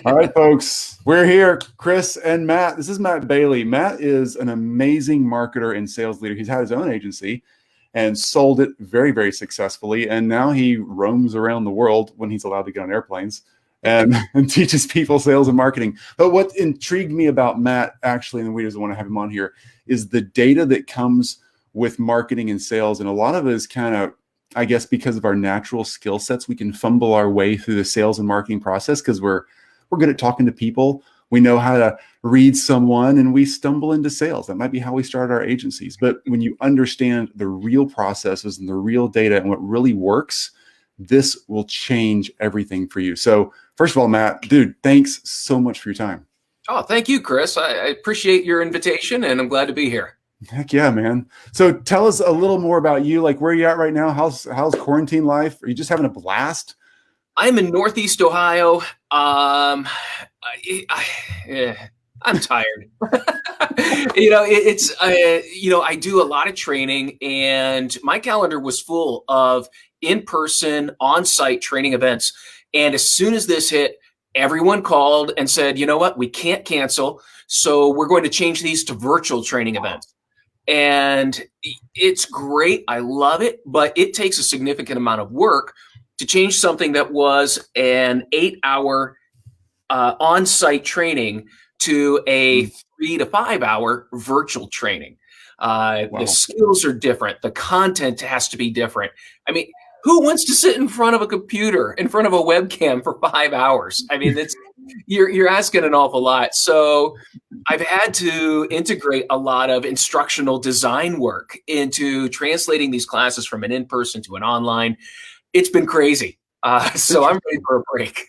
All right, folks, we're here, Chris and Matt. This is Matt Bailey. Matt is an amazing marketer and sales leader. He's had his own agency and sold it very, very successfully. And now he roams around the world when he's allowed to get on airplanes and teaches people sales and marketing. But what intrigued me about Matt, actually, and we just want to have him on here, is the data that comes with marketing and sales. And a lot of it is kind of, I guess, because of our natural skill sets, we can fumble our way through the sales and marketing process because we're good at talking to people. We know how to read someone, and we stumble into sales. That might be how we started our agencies. But when you understand the real processes and the real data and what really works, this will change everything for you. So first of all, Matt, dude, thanks so much for your time. Oh, thank you, Chris. I appreciate your invitation, and I'm glad to be here. Heck yeah, man. So tell us a little more about you, like where you're at right now. How's quarantine life? Are you just having a blast? I'm in Northeast Ohio. I'm tired. I do a lot of training, and my calendar was full of in-person, on-site training events. And as soon as this hit, everyone called and said, you know what, we can't cancel. So we're going to change these to virtual training events. And it's great. I love it, but it takes a significant amount of work to change something that was an 8-hour on-site training to a 3 to 5 hour virtual training. Wow. The skills are different. The content has to be different. I mean, who wants to sit in front of a computer, in front of a webcam for 5 hours? I mean, you're asking an awful lot. So I've had to integrate a lot of instructional design work into translating these classes from an in-person to an online. It's been crazy. So I'm ready for a break.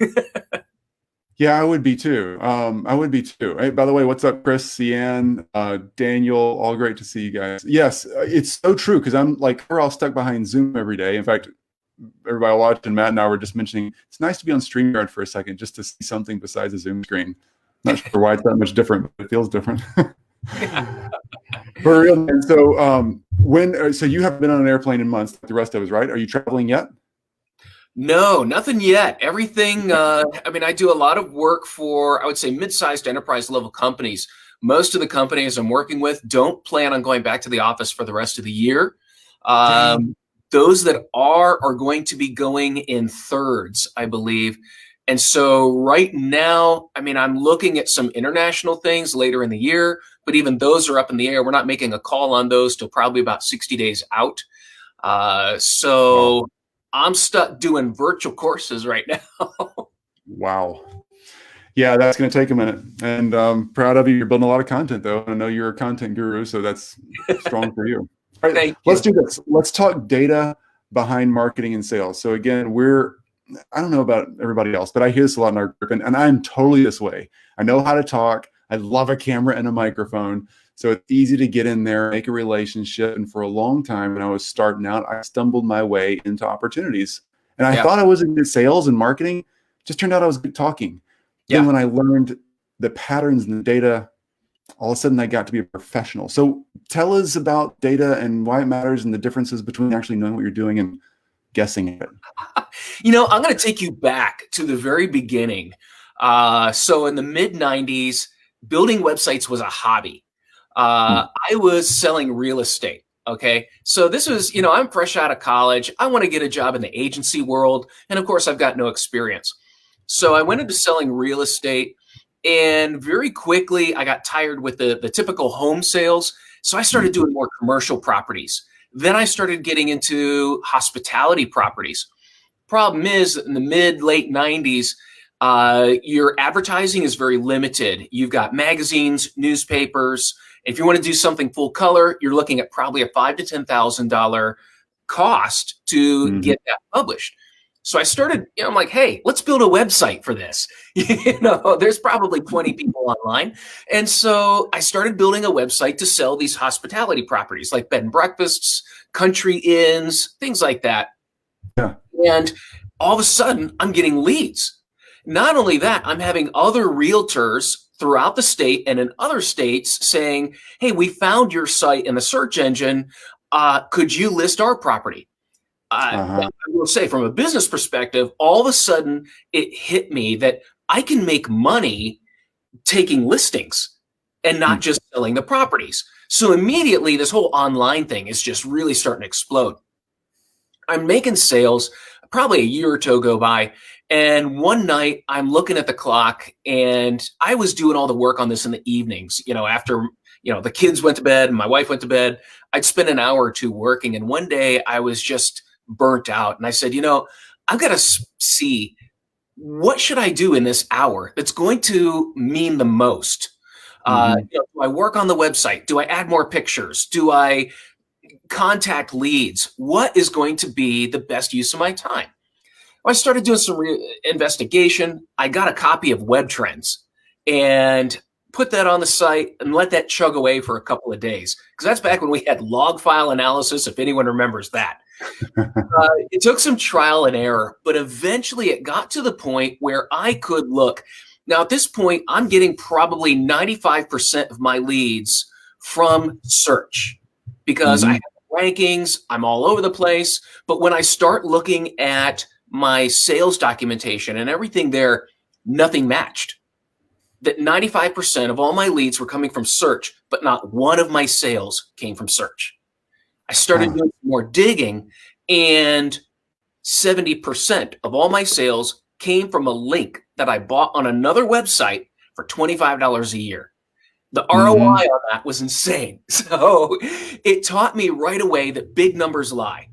Yeah, I would be too. Hey, by the way, what's up, Chris, Cian, Daniel? All great to see you guys. Yes, it's so true because we're all stuck behind Zoom every day. In fact, everybody watching, Matt and I were just mentioning it's nice to be on StreamYard for a second just to see something besides a Zoom screen. Not sure why it's that much different, but it feels different. For real, man. So so you haven't been on an airplane in months like the rest of us, right? Are you traveling yet? No, nothing yet. Everything, I do a lot of work for, I would say, mid-sized enterprise level companies. Most of the companies I'm working with don't plan on going back to the office for the rest of the year. Those that are going to be going in thirds, I believe. And so right now, I'm looking at some international things later in the year, but even those are up in the air. We're not making a call on those till probably about 60 days out. Wow. I'm stuck doing virtual courses right now. Wow. Yeah, that's going to take a minute. And proud of you. You're building a lot of content, though. I know you're a content guru, so that's strong for you. All right, let's do this. Let's talk data behind marketing and sales. So again, I don't know about everybody else, but I hear this a lot in our group, and I'm totally this way. I know how to talk. I love a camera and a microphone. So it's easy to get in there, make a relationship. And for a long time, when I was starting out, I stumbled my way into opportunities. And I thought I was good at sales and marketing. Just turned out I was good talking. Then when I learned the patterns and the data, all of a sudden I got to be a professional. So tell us about data and why it matters and the differences between actually knowing what you're doing and guessing it. I'm going to take you back to the very beginning. So in the mid-90s, building websites was a hobby. I was selling real estate. Okay. So this was, I'm fresh out of college. I want to get a job in the agency world. And of course, I've got no experience. So I went into selling real estate, and very quickly I got tired with the typical home sales. So I started doing more commercial properties. Then I started getting into hospitality properties. Problem is, in the late 90s, your advertising is very limited. You've got magazines, newspapers. If you want to do something full color, you're looking at probably a $5,000 to $10,000 cost to get that published. So I started, I'm like, hey, let's build a website for this. There's probably 20 people online. And so I started building a website to sell these hospitality properties like bed and breakfasts, country inns, things like that. Yeah. And all of a sudden I'm getting leads. Not only that, I'm having other realtors throughout the state and in other states saying, hey, we found your site in the search engine. Could you list our property? Now, I will say, from a business perspective, all of a sudden it hit me that I can make money taking listings and not just selling the properties. So immediately, this whole online thing is just really starting to explode. I'm making sales, probably a year or two go by. And one night I'm looking at the clock, and I was doing all the work on this in the evenings, after, the kids went to bed and my wife went to bed. I'd spend an hour or two working. And one day I was just burnt out. And I said, I've got to see, what should I do in this hour that's going to mean the most? Do I work on the website? Do I add more pictures? Do I contact leads? What is going to be the best use of my time? I started doing some investigation. I got a copy of Web Trends and put that on the site and let that chug away for a couple of days. Because that's back when we had log file analysis, if anyone remembers that. It took some trial and error, but eventually it got to the point where I could look. Now, at this point, I'm getting probably 95% of my leads from search because I have rankings, I'm all over the place. But when I start looking at my sales documentation and everything there, nothing matched. That 95% of all my leads were coming from search, but not one of my sales came from search. I started doing more digging, and 70% of all my sales came from a link that I bought on another website for $25 a year. The ROI on that was insane. So it taught me right away that big numbers lie.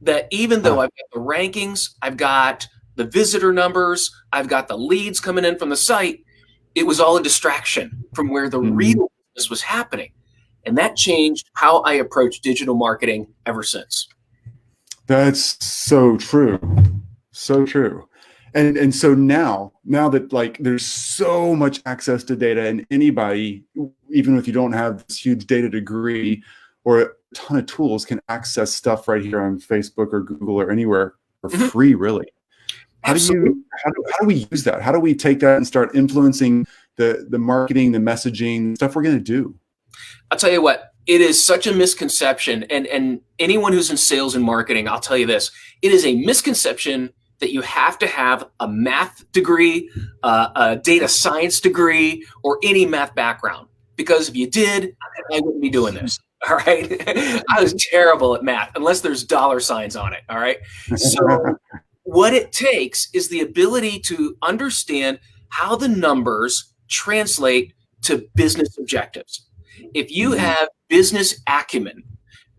That even though I've got the rankings, I've got the visitor numbers, I've got the leads coming in from the site, it was all a distraction from where the real business was happening. And that changed how I approach digital marketing ever since. That's so true. So true. And so now that like there's so much access to data, and anybody, even if you don't have this huge data degree or a ton of tools, can access stuff right here on Facebook or Google or anywhere for free, really. How do we use that? How do we take that and start influencing the marketing, the messaging, stuff we're going to do? I'll tell you what, it is such a misconception. And anyone who's in sales and marketing, I'll tell you this, it is a misconception that you have to have a math degree, a data science degree, or any math background. Because if you did, I wouldn't be doing this. All right. I was terrible at math, unless there's dollar signs on it. All right. So what it takes is the ability to understand how the numbers translate to business objectives. If you have business acumen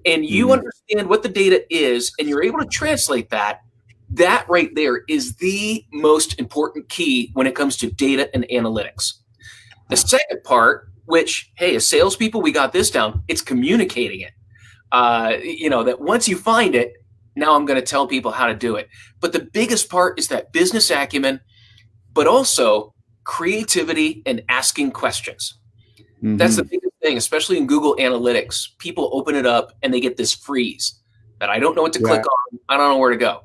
and you understand what the data is and you're able to translate that, that right there is the most important key when it comes to data and analytics. The second part, which, hey, as salespeople, we got this down, it's communicating it. That once you find it, now I'm going to tell people how to do it. But the biggest part is that business acumen, but also creativity and asking questions. That's the biggest thing, especially in Google Analytics. People open it up and they get this freeze that I don't know what to click on. I don't know where to go.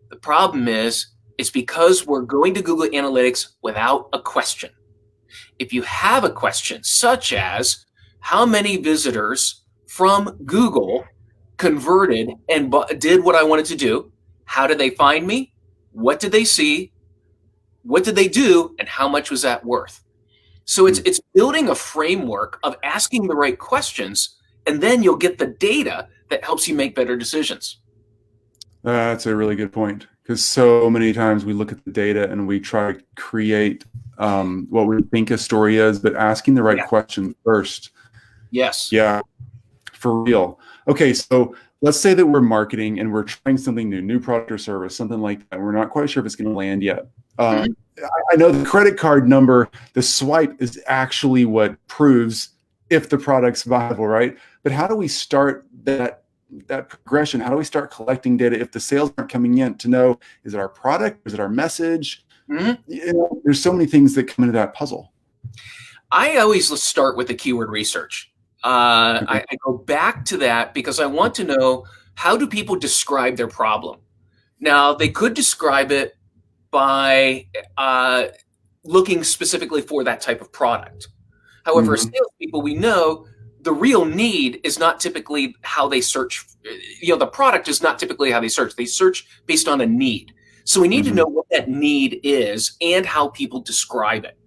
The problem is, it's because we're going to Google Analytics without a question. If you have a question, such as how many visitors from Google converted and did what I wanted to do, how did they find me? What did they see? What did they do? And how much was that worth? So it's building a framework of asking the right questions, and then you'll get the data that helps you make better decisions. That's a really good point, because so many times we look at the data and we try to create what we think a story is, but asking the right question first. Yes. Yeah, for real. Okay, so let's say that we're marketing and we're trying something new product or service, something like that. We're not quite sure if it's going to land yet. I know the credit card number, the swipe, is actually what proves if the product's viable, right? But how do we start that progression? How do we start collecting data if the sales aren't coming in to know, is it our product? Is it our message? There's so many things that come into that puzzle. I always start with the keyword research. I go back to that because I want to know, how do people describe their problem? Now, they could describe it by looking specifically for that type of product. However, as salespeople, we know the real need is not typically how they search. The product is not typically how they search. They search based on a need. So we need to know what that need is and how people describe it.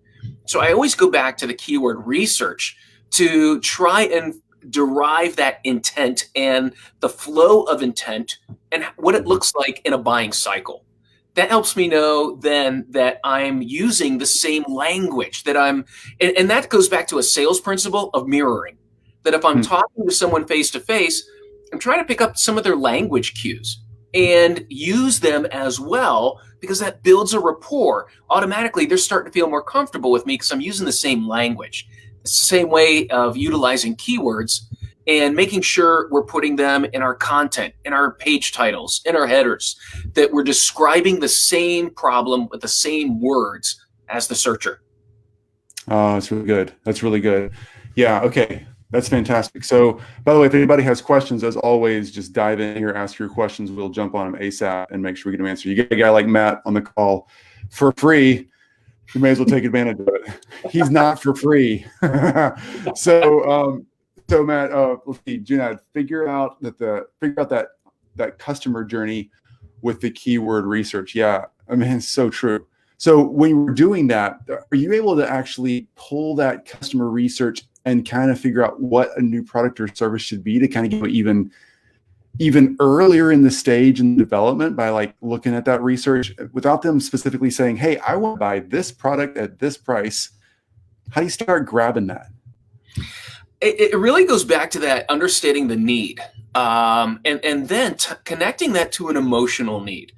So I always go back to the keyword research to try and derive that intent and the flow of intent and what it looks like in a buying cycle. That helps me know then that I'm using the same language and that goes back to a sales principle of mirroring. That if I'm talking to someone face to face, I'm trying to pick up some of their language cues and use them as well, because that builds a rapport. Automatically, they're starting to feel more comfortable with me because I'm using the same language. It's the same way of utilizing keywords and making sure we're putting them in our content, in our page titles, in our headers, that we're describing the same problem with the same words as the searcher. Oh, that's really good. That's really good. Yeah. Okay. That's fantastic. So, by the way, if anybody has questions, as always, just dive in here, ask your questions. We'll jump on them ASAP and make sure we get them answered. You get a guy like Matt on the call for free, you may as well take advantage of it. He's not for free. So Matt, let's see, Junad, figure out that customer journey with the keyword research. Yeah, I mean, it's so true. So when you're doing that, are you able to actually pull that customer research and kind of figure out what a new product or service should be to kind of get even earlier in the stage in development by like looking at that research without them specifically saying, hey, I want to buy this product at this price? How do you start grabbing that? It really goes back to that understanding the need, and then connecting that to an emotional need.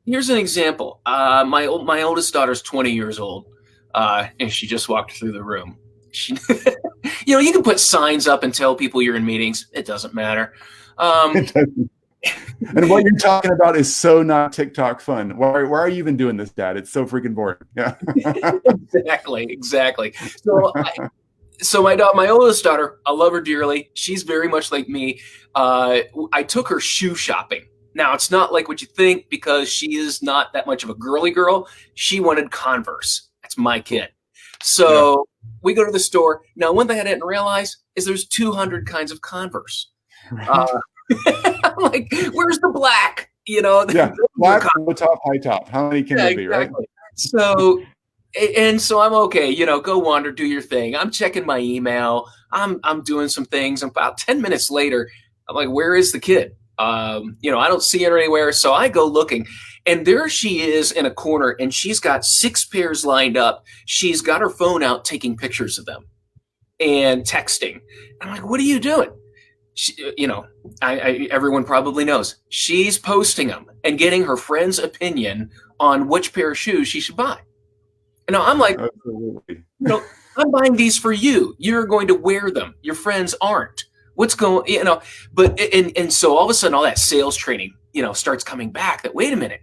Here's an example. My oldest daughter's 20 years old, and she just walked through the room. You can put signs up and tell people you're in meetings. It doesn't matter. And what you're talking about is so not TikTok fun. Why are you even doing this, Dad? It's so freaking boring. Yeah. Exactly. So my oldest daughter, I love her dearly. She's very much like me. I took her shoe shopping. Now, it's not like what you think, because she is not that much of a girly girl. She wanted Converse. That's my kid. So we go to the store. Now, one thing I didn't realize is there's 200 kinds of Converse. I'm like, where's the black? Black, low top, high top. How many can there be, right? So I'm okay. Go wander, do your thing. I'm checking my email. I'm doing some things. About 10 minutes later, I'm like, where is the kid? I don't see her anywhere. So I go looking, and there she is in a corner, and she's got 6 pairs lined up. She's got her phone out taking pictures of them and texting. I'm like, what are you doing? Everyone probably knows she's posting them and getting her friend's opinion on which pair of shoes she should buy. And I'm like, absolutely. I'm buying these for you. You're going to wear them. Your friends aren't. What's going, but, and so all of a sudden, all that sales training, starts coming back that, wait a minute,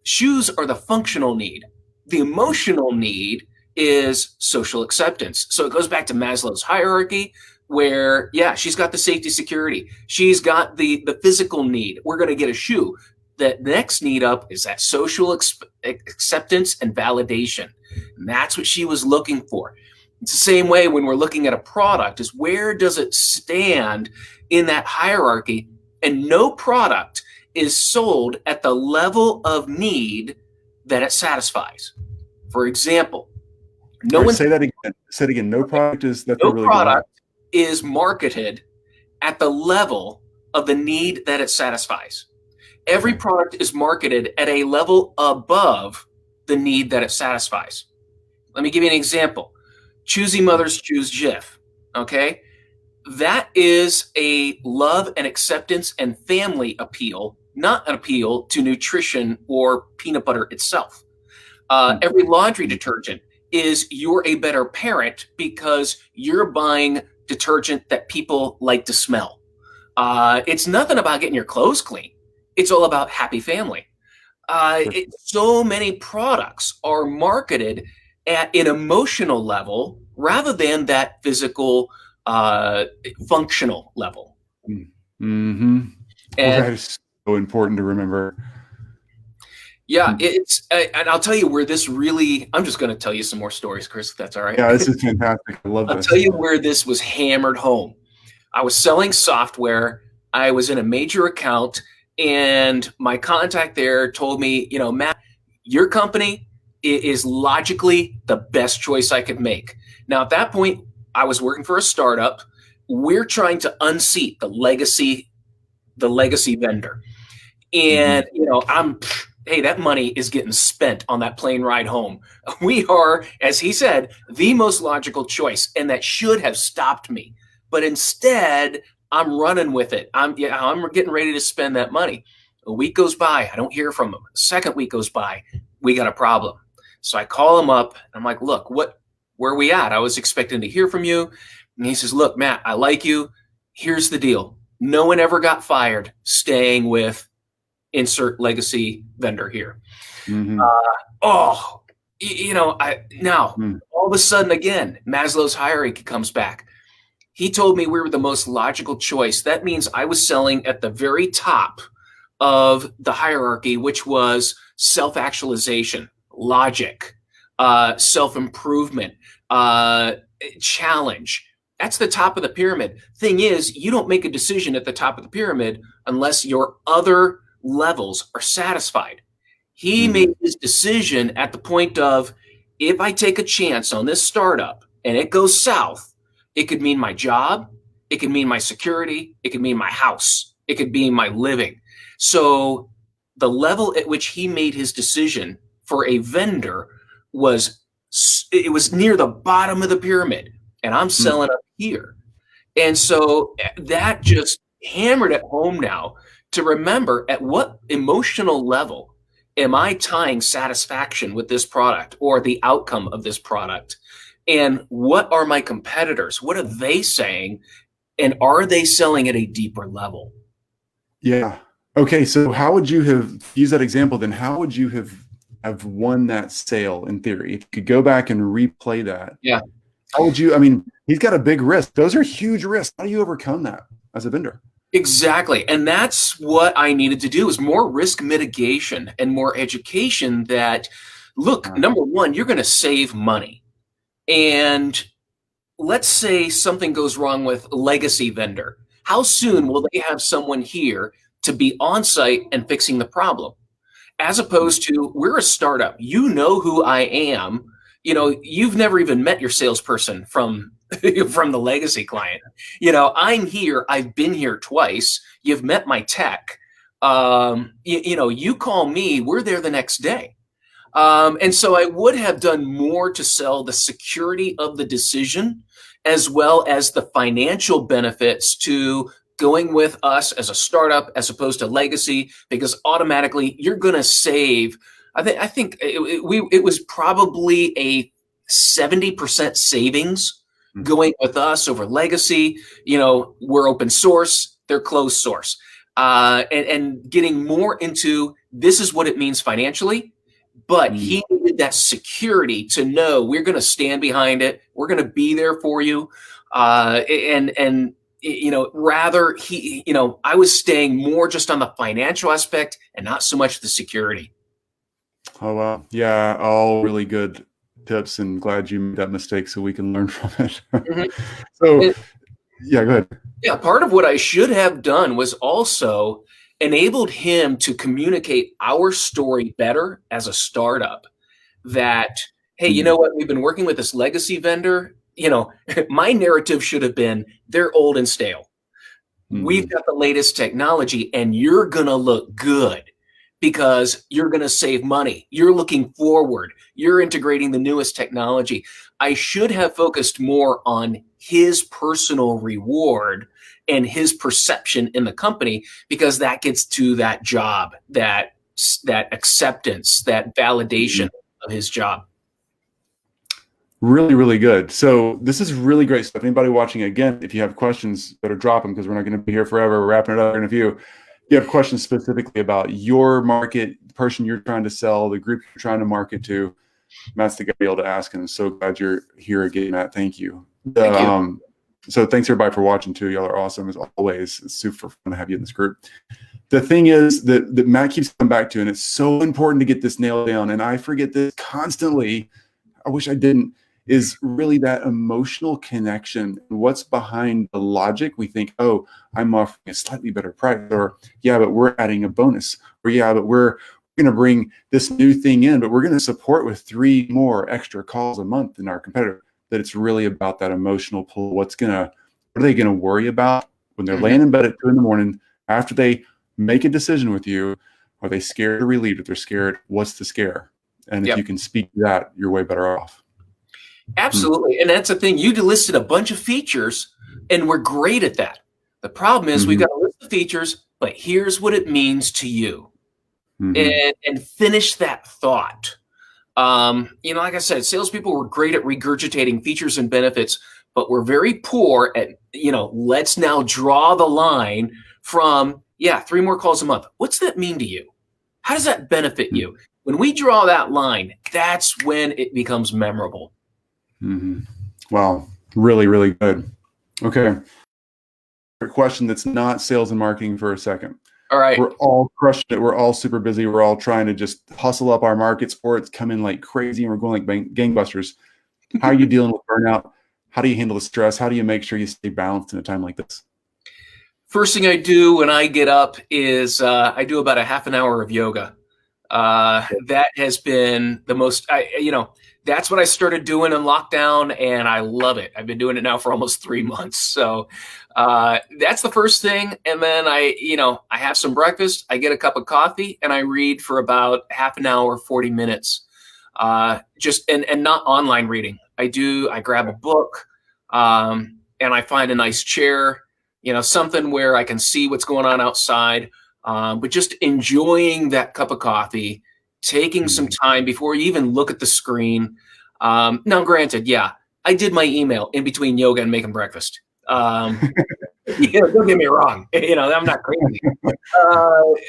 shoes are the functional need. The emotional need is social acceptance. So it goes back to Maslow's hierarchy, where, she's got the safety security. She's got the physical need. We're going to get a shoe. The next need up is that social acceptance and validation. And that's what she was looking for. It's the same way when we're looking at a product, is where does it stand in that hierarchy? And no product is sold at the level of need that it satisfies. For example, say that again. Say it again. No product is is marketed at the level of the need that it satisfies. Every product is marketed at a level above the need that it satisfies. Let me give you an example. Choosy Mothers Choose Jif. Okay. That is a love and acceptance and family appeal, not an appeal to nutrition or peanut butter itself. Every laundry detergent is you're a better parent because you're buying detergent that people like to smell. It's nothing about getting your clothes clean. It's all about happy family. So many products are marketed at an emotional level rather than that physical, functional level. Mm-hmm. And that is so important to remember. Yeah, it's, and I'll tell you where this really, I'm just going to tell you some more stories, Chris, if that's all right. Yeah, this is fantastic. I love I'll tell this. you where this was hammered home. I was selling software. I was in a major account, and my contact there told me, Matt, your company is logically the best choice I could make. Now, at that point, I was working for a startup. We're trying to unseat the legacy vendor. And, hey, that money is getting spent on that plane ride home. We are, as he said, the most logical choice. And that should have stopped me. But instead, I'm running with it. I'm getting ready to spend that money. A week goes by. I don't hear from him. The second week goes by. We got a problem. So I call him up. I'm like, look, where are we at? I was expecting to hear from you. And he says, look, Matt, I like you. Here's the deal. No one ever got fired staying with insert legacy vendor here. Mm-hmm. All of a sudden, again, Maslow's hierarchy comes back. He told me we were the most logical choice. That means I was selling at the very top of the hierarchy, which was self-actualization, logic, self-improvement, challenge. That's the top of the pyramid. Thing is, you don't make a decision at the top of the pyramid unless your other levels are satisfied. He made his decision at the point of, if I take a chance on this startup and it goes south, it could mean my job, it could mean my security, it could mean my house, it could mean my living. So the level at which he made his decision for a vendor was near the bottom of the pyramid, and I'm selling up here. And so that just hammered it home now to remember, at what emotional level am I tying satisfaction with this product or the outcome of this product? And what are my competitors? What are they saying? And are they selling at a deeper level? Yeah. Okay. So how would you have used that example? Then how would you have won that sale in theory? If you could go back and replay that. Yeah. How would you, I mean, he's got a big risk. Those are huge risks. How do you overcome that as a vendor? Exactly. And that's what I needed to do, is more risk mitigation and more education that, look, number one, you're going to save money. And let's say something goes wrong with a legacy vendor. How soon will they have someone here to be on site and fixing the problem? As opposed to, we're a startup. You know who I am. You've never even met your salesperson from the legacy client. I'm here. I've been here twice. You've met my tech. You call me, we're there the next day. And so I would have done more to sell the security of the decision, as well as the financial benefits to going with us as a startup as opposed to legacy, because automatically you're going to save. I think it was probably a 70% savings going with us over legacy. We're open source, they're closed source, and getting more into, this is what it means financially. But he needed that security to know we're going to stand behind it. We're going to be there for you. I was staying more just on the financial aspect and not so much the security. Oh, wow. Yeah. All really good tips, and glad you made that mistake so we can learn from it. So yeah, go ahead. Yeah. Part of what I should have done was also enabled him to communicate our story better as a startup, that, hey, you know what? We've been working with this legacy vendor. My narrative should have been, they're old and stale. We've got the latest technology, and you're going to look good because you're going to save money. You're looking forward. You're integrating the newest technology. I should have focused more on his personal reward and his perception in the company, because that gets to that job, that acceptance, that validation of his job. Really, really good. So this is really great stuff. Anybody watching, again, if you have questions, better drop them, because we're not going to be here forever. We're wrapping it up in a few. If you have questions specifically about your market, the person you're trying to sell, the group you're trying to market to, Matt's the guy to be able to ask. And I'm so glad you're here again, Matt. Thank you. Thank you. So thanks everybody for watching too. Y'all are awesome as always. It's super fun to have you in this group. The thing is that Matt keeps coming back to, and it's so important to get this nailed down, and I forget this constantly, I wish I didn't, is really that emotional connection. What's behind the logic? We think, oh, I'm offering a slightly better price, or yeah, but we're adding a bonus, or yeah, but we're going to bring this new thing in, but we're going to support with 3 more extra calls a month than our competitor. That it's really about that emotional pull. What are they going to worry about when they're laying in bed at 2 a.m. after they make a decision with you? Are they scared or relieved? If they're scared, what's the scare? And if you can speak to that, you're way better off. Absolutely. And that's the thing. You listed a bunch of features, and we're great at that. The problem is we've got a list of features, but here's what it means to you. And finish that thought. Like I said, salespeople were great at regurgitating features and benefits, but we're very poor at, let's now draw the line from, 3 more calls a month. What's that mean to you? How does that benefit you? When we draw that line, that's when it becomes memorable. Wow. Really, really good. Okay. A question that's not sales and marketing for a second. All right. We're all crushing it. We're all super busy. We're all trying to just hustle up our markets, or it's coming like crazy and we're going like gangbusters. How are you dealing with burnout? How do you handle the stress? How do you make sure you stay balanced in a time like this? First thing I do when I get up is I do about a half an hour of yoga. That has been the most, that's what I started doing in lockdown, and I love it. I've been doing it now for almost 3 months. So that's the first thing. And then I have some breakfast, I get a cup of coffee, and I read for about half an hour, 40 minutes. And not online reading. I grab a book, and I find a nice chair, something where I can see what's going on outside. But just enjoying that cup of coffee, taking some time before you even look at the screen. Now, granted, I did my email in between yoga and making breakfast. Don't get me wrong. I'm not crazy.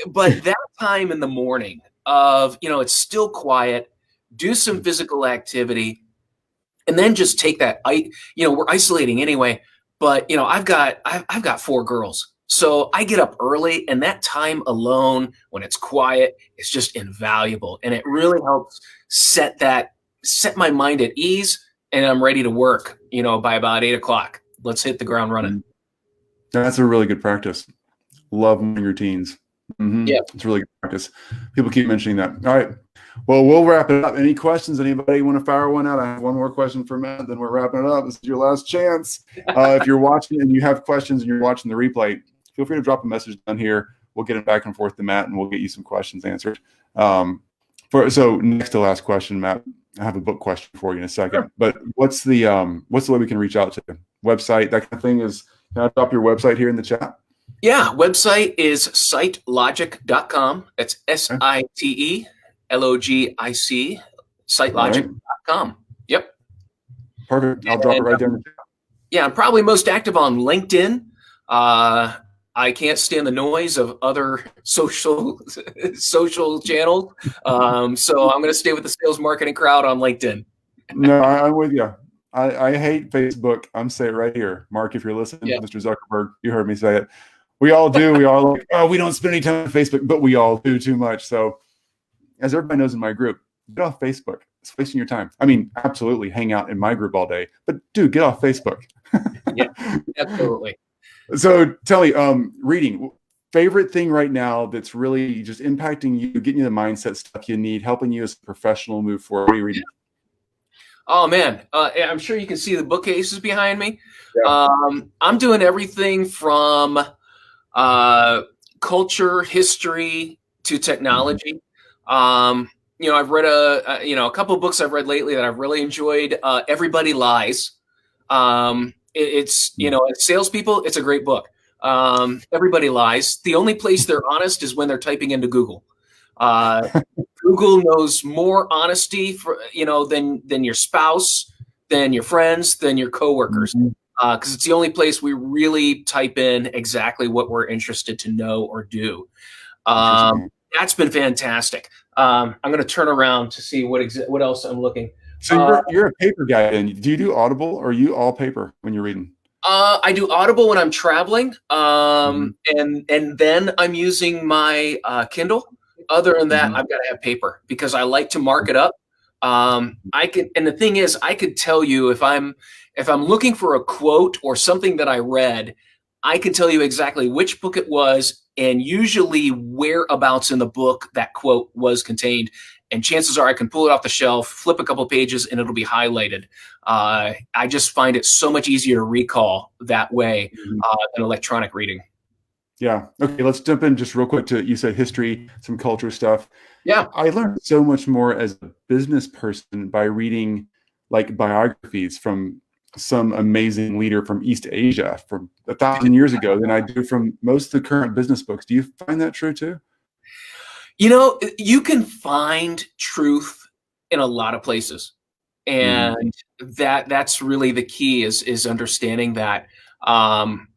But that time in the morning of, it's still quiet, do some physical activity, and then just take that. We're isolating anyway, but I've got 4 girls. So I get up early, and that time alone, when it's quiet, it's just invaluable. And it really helps set my mind at ease, and I'm ready to work, by about 8 o'clock. Let's hit the ground running. That's a really good practice. Love morning routines. Yeah. It's really good practice. People keep mentioning that. All right. Well, we'll wrap it up. Any questions? Anybody want to fire one out? I have one more question for Matt, then we're wrapping it up. This is your last chance. If you're watching and you have questions and you're watching the replay, feel free to drop a message down here. We'll get it back and forth to Matt, and we'll get you some questions answered. So next to last question, Matt, I have a book question for you in a second. Sure. But what's the way we can reach out to you? Website, that kind of thing is. Can I drop your website here in the chat? Yeah, website is sitelogic.com. That's SITELOGIC, sitelogic.com. Yep. Perfect. I'll drop it right there in the chat. Yeah, I'm probably most active on LinkedIn. I can't stand the noise of other social channels. So I'm going to stay with the sales marketing crowd on LinkedIn. No, I'm with you. I hate Facebook. I'm saying it right here. Mark, if you're listening, Mr. Zuckerberg, you heard me say it. We all do. We all we don't spend any time on Facebook, but we all do too much. So as everybody knows in my group, get off Facebook. It's wasting your time. I mean, absolutely hang out in my group all day, but dude, get off Facebook. Yeah, absolutely. So tell me, reading, favorite thing right now that's really just impacting you, getting you the mindset stuff you need, helping you as a professional move forward. What are you reading? Oh, man. I'm sure you can see the bookcases behind me. Yeah. I'm doing everything from culture, history to technology. I've read a couple of books I've read lately that I've really enjoyed. Everybody Lies. It's as salespeople, it's a great book. Everybody Lies. The only place they're honest is when they're typing into Google. Google knows more honesty than your spouse, than your friends, than your coworkers, because it's the only place we really type in exactly what we're interested to know or do. That's been fantastic. I'm going to turn around to see what else I'm looking. So you're a paper guy, and do you do Audible, or are you all paper when you're reading? I do Audible when I'm traveling, Mhm. and then I'm using my Kindle. Other than that, Mhm. I've got to have paper because I like to mark it up. I can, and the thing is, I could tell you if I'm looking for a quote or something that I read, I can tell you exactly which book it was and usually whereabouts in the book that quote was contained. And chances are I can pull it off the shelf, flip a couple pages, and it'll be highlighted. I just find it so much easier to recall that way Mhm. than electronic reading. Yeah. Okay, let's jump in just real quick to, you said history, some culture stuff. Yeah. I learned so much more as a business person by reading like biographies from some amazing leader from East Asia from 1,000 years ago than I do from most of the current business books. Do you find that true too? You know, you can find truth in a lot of places. Hmm. And that's really the key is understanding that. Um,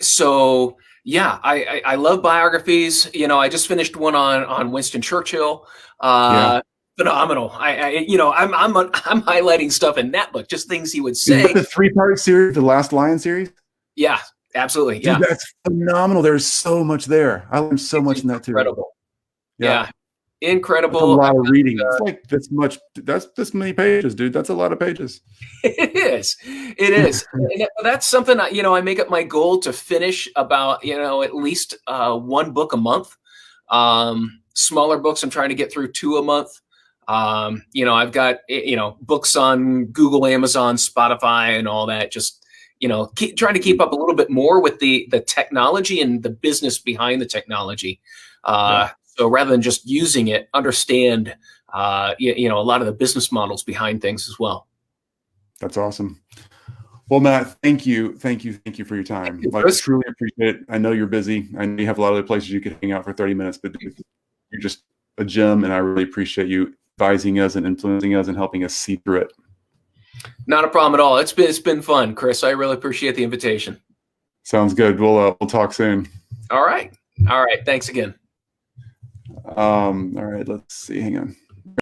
so yeah, I love biographies. You know, I just finished one on Winston Churchill. Yeah. Uh, Phenomenal. I'm highlighting stuff in that book, just things he would Is that say. the three-part series, the Last Lion series? Yeah, absolutely. Dude, Yeah, that's phenomenal. There's so much there. I learned so it's much in that too. incredible. Yeah. Yeah, That's a incredible. lot of reading. It's like this much, that's this many pages, dude. That's a lot of pages. It is. It is. And that's something I make it my goal to finish about, at least one book a month. Smaller books, I'm trying to get through two a month. I've got, books on Google, Amazon, Spotify, and all that. Just, trying to keep up a little bit more with the technology and the business behind the technology. Yeah. So rather than just using it, understand, a lot of the business models behind things as well. That's awesome. Well, Matt, thank you. Thank you. Thank you for your time. Like, Chris, truly appreciate it. I know you're busy. I know you have a lot of other places you could hang out for 30 minutes, but dude, you're just a gem. And I really appreciate you advising us and influencing us and helping us see through it. not a problem at all. It's been fun, Chris. I really appreciate the invitation. Sounds good. We'll talk soon. All right. All right. Thanks again. All right. Let's see. Hang on.